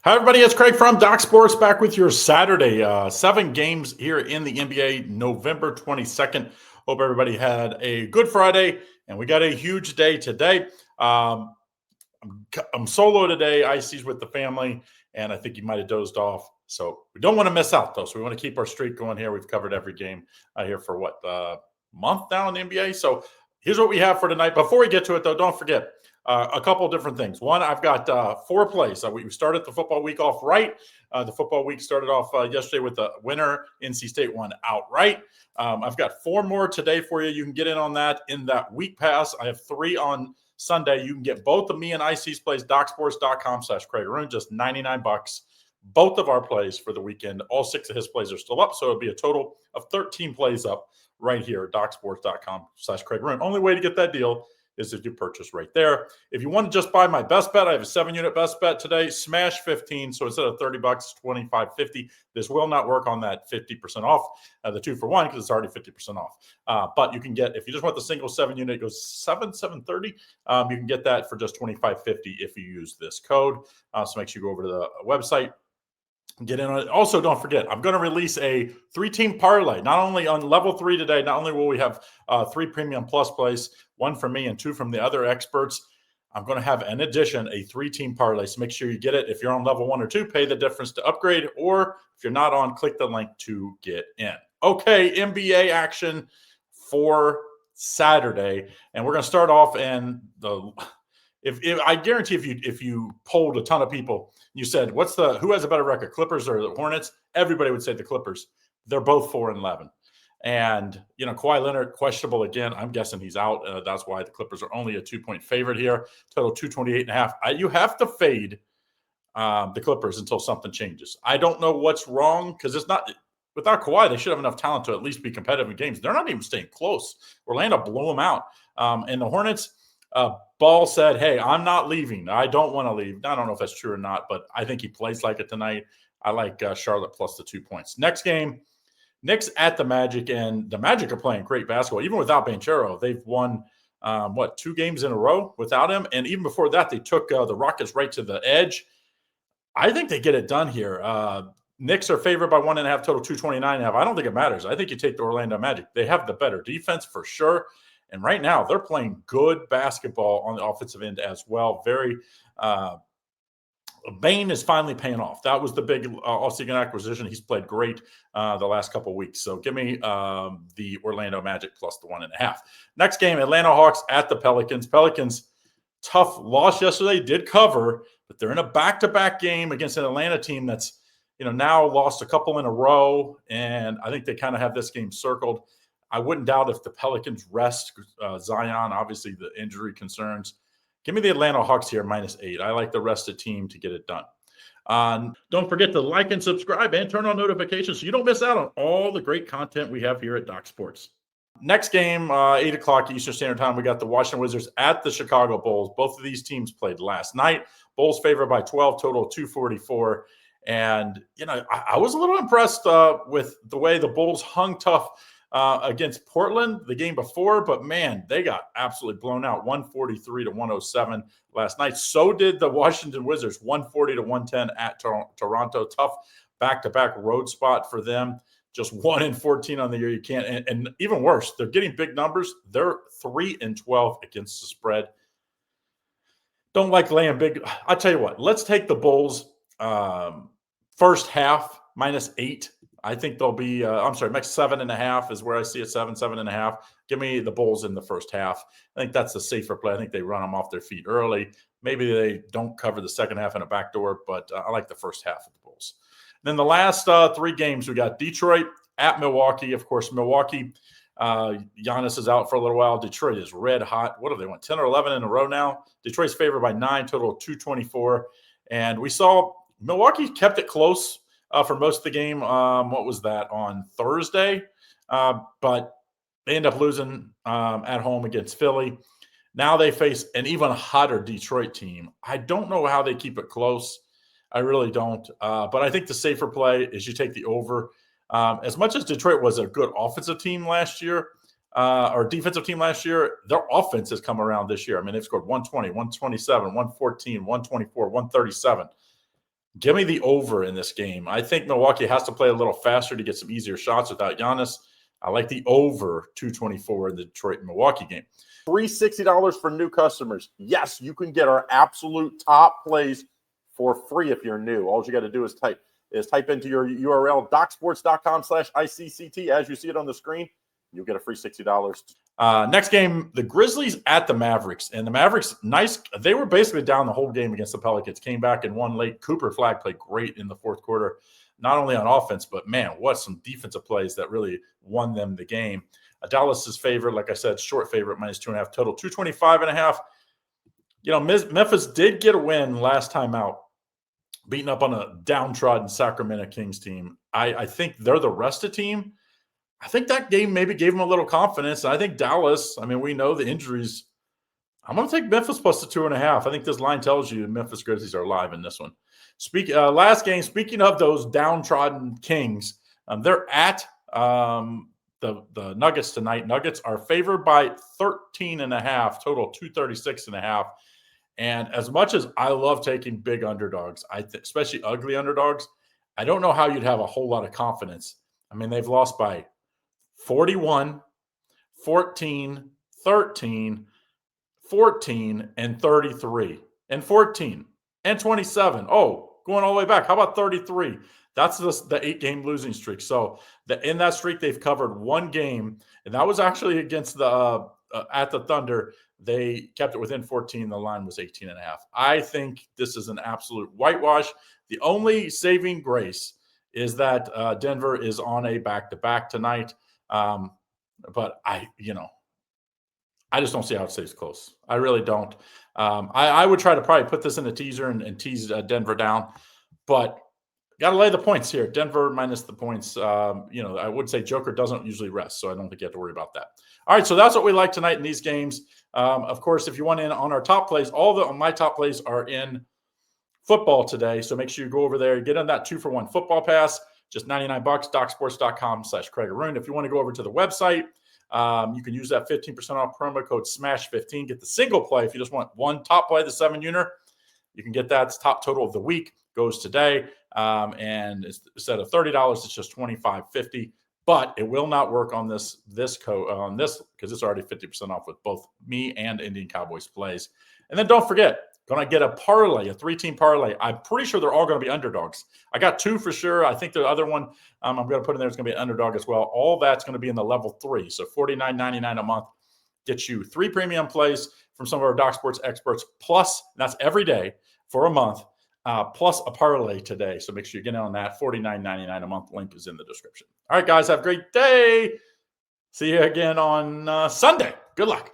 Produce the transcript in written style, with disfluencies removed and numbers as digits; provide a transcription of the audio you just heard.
Hi, everybody. It's Craig from Doc Sports back with your Saturday. 7 games here in the NBA, November 22nd. Hope everybody had a good Friday, and we got a huge day today. I'm solo today. Icy's with the family, and I think he might have dozed off. So we don't want to miss out, though. So we want to keep our streak going here. We've covered every game here for month now in the NBA. So here's what we have for tonight. Before we get to it, though, don't forget a couple of different things. One, I've got 4 plays. We started the football week off right. The football week started off yesterday with the winner. NC State won outright. I've got 4 more today for you. You can get in on that in that week pass. I have 3 on Sunday. You can get both of me and IC's plays, docsports.com/Craig Roon, just $99. Both of our plays for the weekend. All 6 of his plays are still up, so it'll be a total of 13 plays up right here at docsports.com/Craig Roon. Only way to get that deal is if you purchase right there. If you want to just buy my best bet, I have a 7-unit best bet today. Smash 15. So instead of $30, $25.50. This will not work on that 50% off, the 2-for-1, because it's already 50% off. But you can get, if you just want the single 7-unit, it goes $730. You can get that for just $25.50 if you use this code. So make sure you go over to the website. Get in on it. Also, don't forget, I'm going to release a 3-team parlay. Not only on level 3 today, not only will we have 3 premium plus plays, 1 from me and 2 from the other experts. I'm going to have, in addition, a 3-team parlay. So make sure you get it. If you're on level 1 or 2, pay the difference to upgrade. Or if you're not on, click the link to get in. Okay, NBA action for Saturday. And we're going to start off in the – If I guarantee if you polled a ton of people, you said, who has a better record, Clippers or the Hornets? Everybody would say the Clippers. They're both 4-11. And, Kawhi Leonard, questionable again. I'm guessing he's out. That's why the Clippers are only a 2-point favorite here. Total 228.5. You have to fade the Clippers until something changes. I don't know what's wrong because it's not – without Kawhi, they should have enough talent to at least be competitive in games. They're not even staying close. Orlando blew them out. And the Hornets – Ball said, hey, I'm not leaving. I don't want to leave. I don't know if that's true or not, but I think he plays like it tonight. I like Charlotte plus the 2 points. Next game, Knicks at the Magic, and the Magic are playing great basketball. Even without Banchero, they've won, 2 games in a row without him? And even before that, they took the Rockets right to the edge. I think they get it done here. Knicks are favored by 1.5, total 229.5. I don't think it matters. I think you take the Orlando Magic. They have the better defense for sure. And right now, they're playing good basketball on the offensive end as well. Bane is finally paying off. That was the big off-season acquisition. He's played great the last couple of weeks. So give me the Orlando Magic plus the 1.5. Next game, Atlanta Hawks at the Pelicans. Pelicans, tough loss yesterday, did cover, but they're in a back-to-back game against an Atlanta team that's now lost a couple in a row, and I think they kind of have this game circled. I wouldn't doubt if the Pelicans rest Zion, obviously the injury concerns. Give me the Atlanta Hawks here, -8. I like the rested team to get it done. Don't forget to like and subscribe and turn on notifications so you don't miss out on all the great content we have here at Doc Sports. Next game, 8 o'clock Eastern Standard Time, we got the Washington Wizards at the Chicago Bulls. Both of these teams played last night. Bulls favored by 12, total 244. And, I was a little impressed with the way the Bulls hung tough against Portland the game before, but man, they got absolutely blown out 143-107 last night. So did the Washington Wizards, 140-110 at Toronto. Tough back-to-back road spot for them. Just 1-14 on the year. You can't, and even worse, they're getting big numbers. They're 3-12 against the spread. Don't like laying big. I'll tell you what, let's take the Bulls first half -8. I think they'll be, next 7.5 is where I see it, 7.5. Give me the Bulls in the first half. I think that's the safer play. I think they run them off their feet early. Maybe they don't cover the second half in a backdoor, but I like the first half of the Bulls. And then the last 3 games, we got Detroit at Milwaukee. Of course, Milwaukee, Giannis is out for a little while. Detroit is red hot. What have they won, 10 or 11 in a row now? Detroit's favored by 9, total 224. And we saw Milwaukee kept it close for most of the game. What was that, on Thursday? But they end up losing at home against Philly. Now they face an even hotter Detroit team. I don't know how they keep it close. I really don't. But I think the safer play is you take the over. As much as Detroit was a good offensive team last year, or defensive team last year, their offense has come around this year. I mean, they've scored 120, 127, 114, 124, 137. Give me the over in this game. I think Milwaukee has to play a little faster to get some easier shots without Giannis. I like the over 224 in the Detroit and Milwaukee game. $360 for new customers. Yes, you can get our absolute top plays for free if you're new. All you got to do is type into your URL, docsports.com/ICCT, as you see it on the screen. You'll get a free $60. Next game, the Grizzlies at the Mavericks. And the Mavericks, nice. They were basically down the whole game against the Pelicans. Came back and won late. Cooper Flag played great in the fourth quarter, not only on offense, but, man, what some defensive plays that really won them the game. Dallas's favorite, like I said, short favorite, -2.5 total, 225.5. You know, Memphis did get a win last time out, beating up on a downtrodden Sacramento Kings team. I think they're the rested team. I think that game maybe gave them a little confidence. I think Dallas, I mean, we know the injuries. I'm going to take Memphis plus the 2.5. I think this line tells you the Memphis Grizzlies are alive in this one. Last game, speaking of those downtrodden Kings, they're at the Nuggets tonight. Nuggets are favored by 13.5, total 236.5. And as much as I love taking big underdogs, especially ugly underdogs, I don't know how you'd have a whole lot of confidence. I mean, they've lost by 41, 14, 13, 14, and 33, and 14, and 27. Oh, going all the way back. How about 33? That's the 8-game losing streak. So in that streak, they've covered one game, and that was actually against the at the Thunder. They kept it within 14. The line was 18.5. I think this is an absolute whitewash. The only saving grace is that Denver is on a back-to-back tonight. But I just don't see how it stays close. I really don't. I would try to probably put this in a teaser and tease Denver down, but got to lay the points here. Denver minus the points. I would say Joker doesn't usually rest, so I don't think you have to worry about that. All right, so that's what we like tonight in these games. Of course, if you want in on our top plays, my top plays are in football today, so make sure you go over there, get on that 2-for-1 football pass. Just $99, docsports.com/Craig-Arun. If you want to go over to the website, you can use that 15% off promo code SMASH15. Get the single play. If you just want one top play, the 7-uniter, you can get that. It's top total of the week. Goes today. And instead of $30, it's just $25.50. But it will not work on this code on this because it's already 50% off with both me and Indian Cowboys plays. And then don't forget, going to get a parlay, a 3-team parlay. I'm pretty sure they're all going to be underdogs. I got 2 for sure. I think the other one I'm going to put in there is going to be an underdog as well. All that's going to be in the level 3. So $49.99 a month gets you 3 premium plays from some of our Doc Sports experts. Plus, that's every day for a month, plus a parlay today. So make sure you get in on that. $49.99 a month. Link is in the description. All right, guys, have a great day. See you again on Sunday. Good luck.